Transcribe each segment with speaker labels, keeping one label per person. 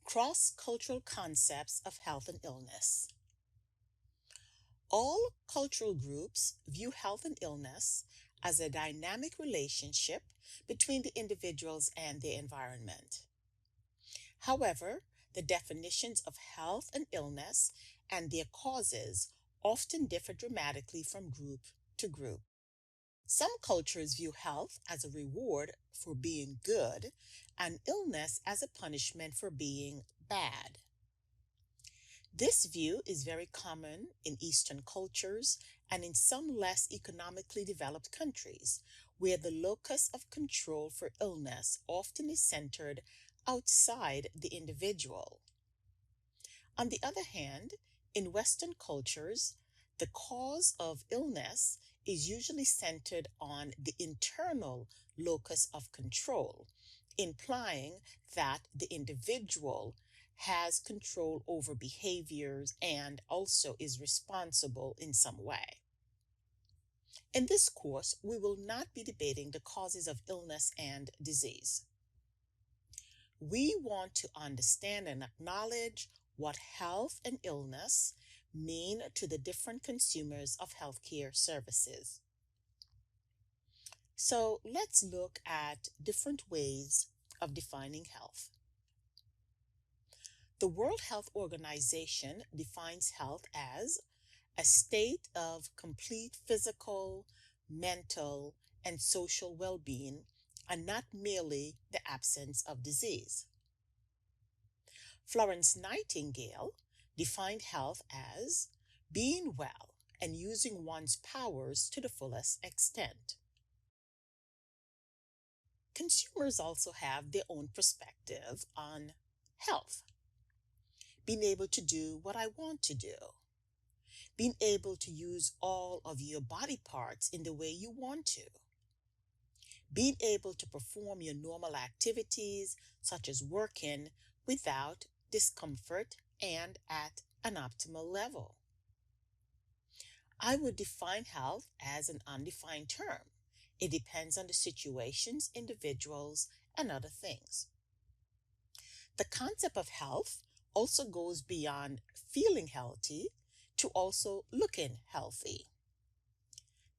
Speaker 1: Cross-cultural concepts of health and illness. All cultural groups view health and illness as a dynamic relationship between the individuals and their environment. However, the definitions of health and illness and their causes often differ dramatically from group to group. Some cultures view health as a reward for being good and illness as a punishment for being bad. This view is very common in Eastern cultures and in some less economically developed countries, where the locus of control for illness often is centered outside the individual. On the other hand, in Western cultures, the cause of illness is usually centered on the internal locus of control, implying that the individual has control over behaviors and also is responsible in some way. In this course, we will not be debating the causes of illness and disease. We want to understand and acknowledge what health and illness mean to the different consumers of healthcare services. So let's look at different ways of defining health. The World Health Organization defines health as a state of complete physical, mental, and social well-being, and not merely the absence of disease. Florence Nightingale defined health as being well and using one's powers to the fullest extent. Consumers also have their own perspective on health. Being able to do what I want to do. Being able to use all of your body parts in the way you want to. Being able to perform your normal activities, such as working, without discomfort and at an optimal level. I would define health as an undefined term. It depends on the situations, individuals, and other things. The concept of health also goes beyond feeling healthy to also looking healthy.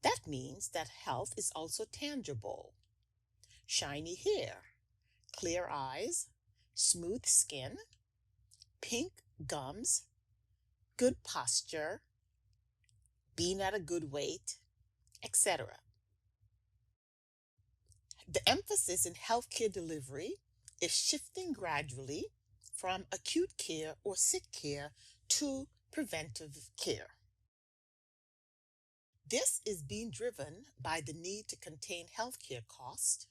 Speaker 1: That means that health is also tangible. Shiny hair, clear eyes, smooth skin, pink gums, good posture, being at a good weight, etc. The emphasis in healthcare delivery is shifting gradually from acute care or sick care to preventive care. This is being driven by the need to contain healthcare costs,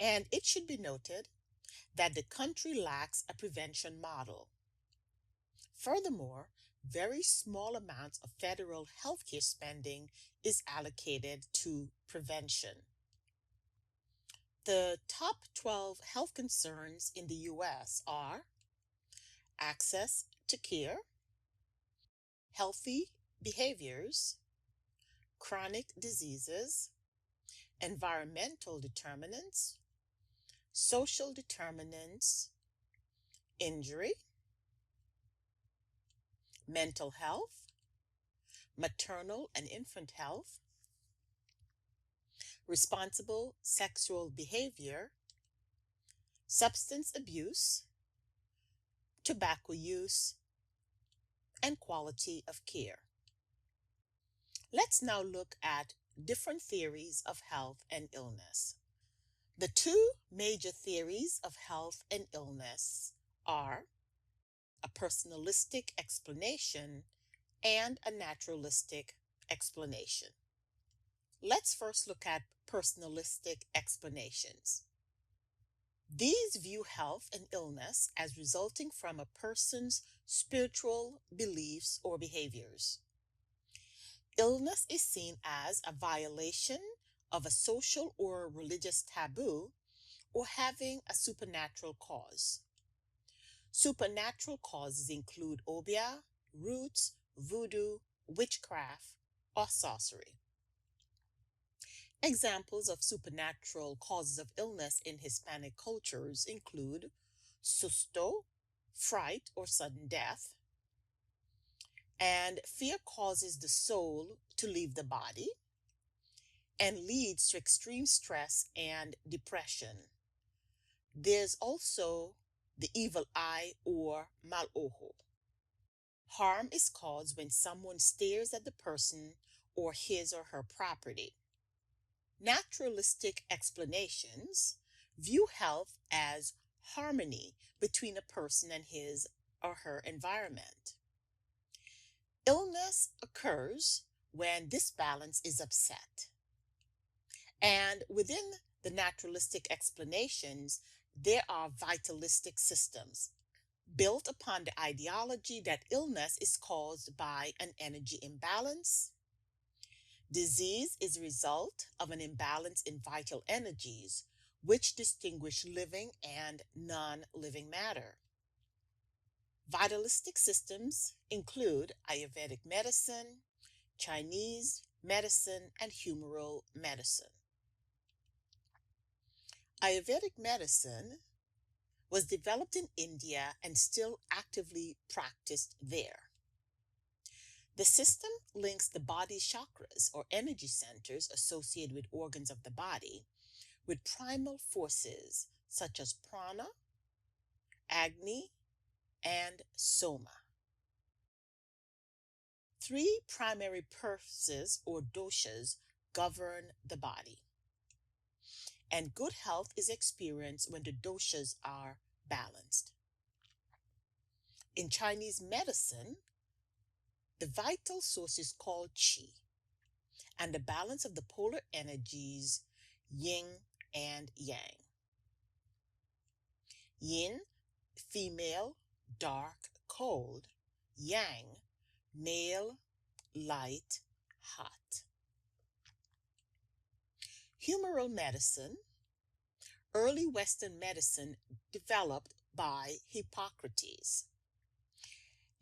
Speaker 1: and it should be noted that the country lacks a prevention model. Furthermore, very small amounts of federal healthcare spending is allocated to prevention. The top 12 health concerns in the U.S. are access to care, healthy behaviors, chronic diseases, environmental determinants, social determinants, injury, mental health, maternal and infant health, responsible sexual behavior, substance abuse, tobacco use, and quality of care. Let's now look at different theories of health and illness. The two major theories of health and illness are a personalistic explanation and a naturalistic explanation. Let's first look at personalistic explanations. These view health and illness as resulting from a person's spiritual beliefs or behaviors. Illness is seen as a violation of a social or religious taboo or having a supernatural cause. Supernatural causes include obeah, roots, voodoo, witchcraft, or sorcery. Examples of supernatural causes of illness in Hispanic cultures include susto, fright or sudden death, and fear causes the soul to leave the body and leads to extreme stress and depression. There's also the evil eye or mal ojo. Harm is caused when someone stares at the person or his or her property. Naturalistic explanations view health as harmony between a person and his or her environment. Illness occurs when this balance is upset. And within the naturalistic explanations, there are vitalistic systems built upon the ideology that illness is caused by an energy imbalance. Disease is a result of an imbalance in vital energies, which distinguish living and non living matter. Vitalistic systems include Ayurvedic medicine, Chinese medicine, and humoral medicine. Ayurvedic medicine was developed in India and still actively practiced there. The system links the body's chakras or energy centers associated with organs of the body with primal forces such as prana, agni, and soma. Three primary purposes or doshas govern the body. And good health is experienced when the doshas are balanced. In Chinese medicine, the vital source is called qi, and the balance of the polar energies, yin and yang. Yin, female, dark, cold. Yang, male, light, hot. Humoral medicine, early Western medicine developed by Hippocrates.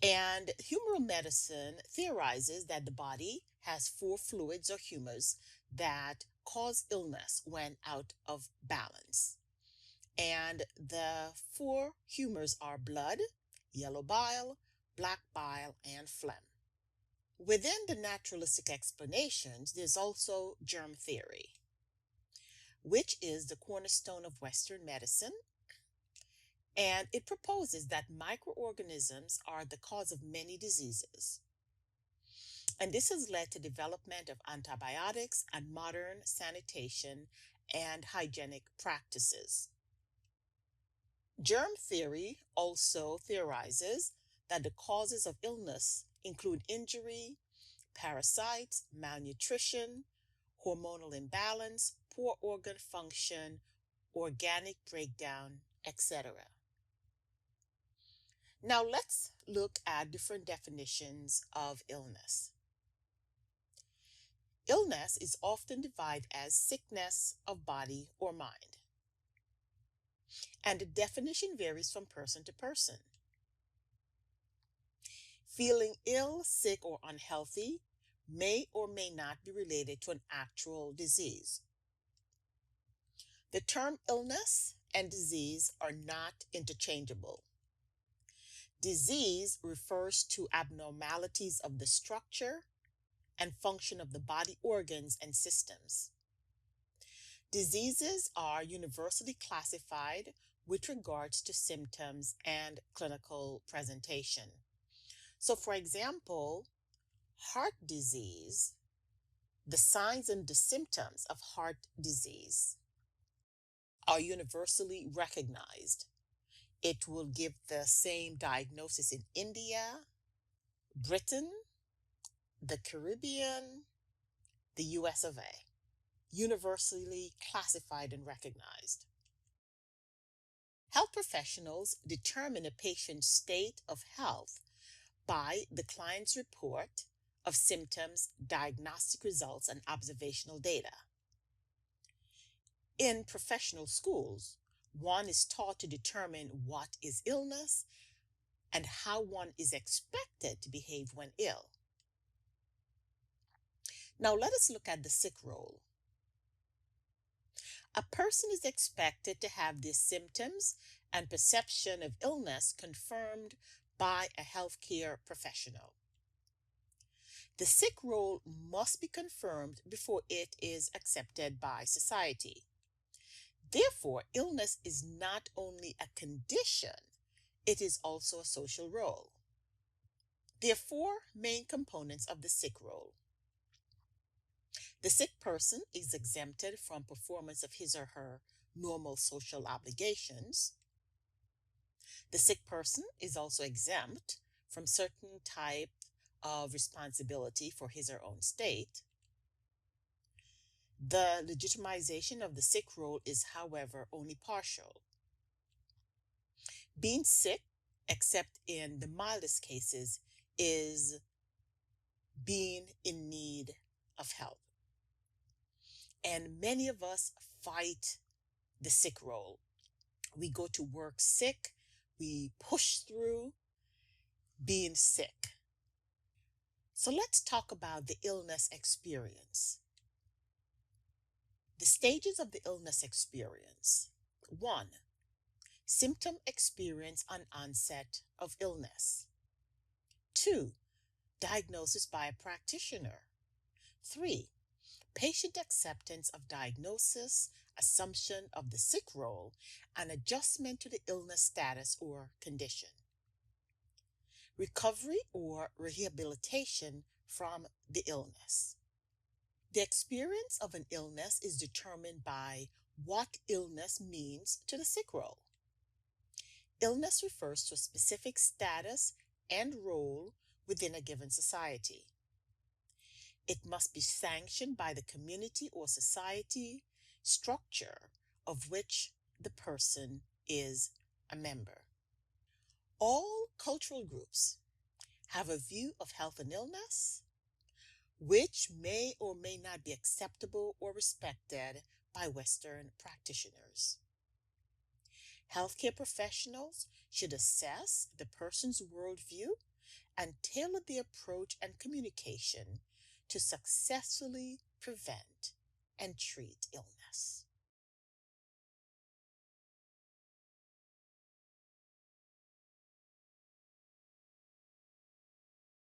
Speaker 1: And humoral medicine theorizes that the body has four fluids or humors that cause illness when out of balance. And the four humors are blood, yellow bile, black bile, and phlegm. Within the naturalistic explanations, there's also germ theory, which is the cornerstone of Western medicine. And it proposes that microorganisms are the cause of many diseases. And this has led to development of antibiotics and modern sanitation and hygienic practices. Germ theory also theorizes that the causes of illness include injury, parasites, malnutrition, hormonal imbalance, poor organ function, organic breakdown, etc. Now let's look at different definitions of illness. Illness is often defined as sickness of body or mind. And the definition varies from person to person. Feeling ill, sick, or unhealthy may or may not be related to an actual disease. The term illness and disease are not interchangeable. Disease refers to abnormalities of the structure and function of the body organs and systems. Diseases are universally classified with regards to symptoms and clinical presentation. So, for example, heart disease, the signs and the symptoms of heart disease are universally recognized. It will give the same diagnosis in India, Britain, the Caribbean, the US of A, universally classified and recognized. Health professionals determine a patient's state of health by the client's report of symptoms, diagnostic results, and observational data. In professional schools, one is taught to determine what is illness and how one is expected to behave when ill. Now let us look at the sick role. A person is expected to have these symptoms and perception of illness confirmed by a healthcare professional. The sick role must be confirmed before it is accepted by society. Therefore, illness is not only a condition, it is also a social role. There are four main components of the sick role. The sick person is exempted from performance of his or her normal social obligations. The sick person is also exempt from certain type of responsibility for his or her own state. The legitimization of the sick role is, however, only partial. Being sick, except in the mildest cases, is being in need of help. And many of us fight the sick role. We go to work sick, we push through being sick. So let's talk about the illness experience. The stages of the illness experience. 1. Symptom experience on onset of illness. 2. Diagnosis by a practitioner. 3. Patient acceptance of diagnosis, assumption of the sick role, and adjustment to the illness status or condition. Recovery or rehabilitation from the illness. The experience of an illness is determined by what illness means to the sick role. Illness refers to a specific status and role within a given society. It must be sanctioned by the community or society structure of which the person is a member. All cultural groups have a view of health and illness which may or may not be acceptable or respected by Western practitioners. Healthcare professionals should assess the person's worldview and tailor the approach and communication to successfully prevent and treat illness.